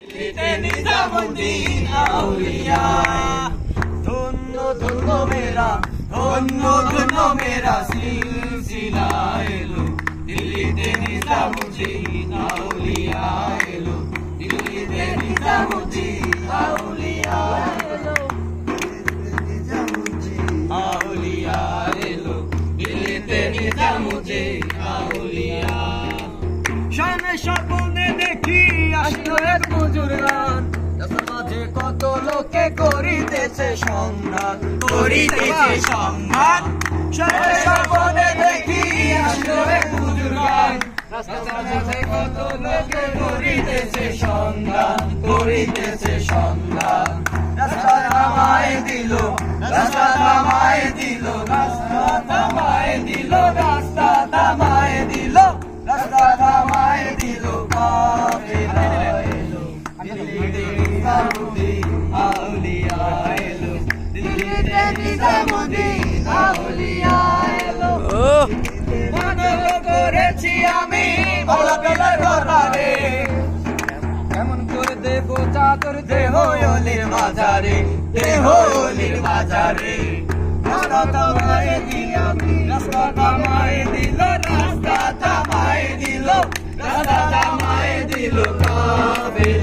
নিজামুদ্দিন আউলিয়া ধন্য ধন্য মেরা ধন্য ধন্য মেরা সিলসিলা এলো দিল্লিতে নিজামুদ্দিন আউলিয়া এলো দিল্লিতে নিজামুদ্দিন আউলিয়া এলো আউলিয়া এলো দিল্লিতে নিজামুদ্দিন আউলিয়া শানে স্বপ্নে দেখি আসলো এক মজুর গান রাস্তার মাঝে কত লোকে করিতেছে সংঘাত করিতেছে সংঘাত শানে স্বপ্নে দেখি আসলো এক মজুর গান রাস্তার মাঝে কত লোকে করিতেছে সংঘাত করিতেছে সংঘাত রাস্তা থামায় দিল রাস্তা থামায় দিল রাস্তা থামায় দিল রাস্তা থামায় দিল রাস্তা থামায় দিল কাফেলা এলো দিল্লিতে নিজামুদ্দিন আউলিয়া এলো দিল্লিতে নিজামুদ্দিন আউলিয়া এলো মনে করেছি আমি ভালো পেলার ঘরে কেমন করে দেব চাদর দেহ অলির বাজারে দেহ অলির বাজারে রাস্তা থামায় দিল রাস্তা থামায় দিল রাস্তা থামায় দিল রাস্তা থামায় দিল কাফেলা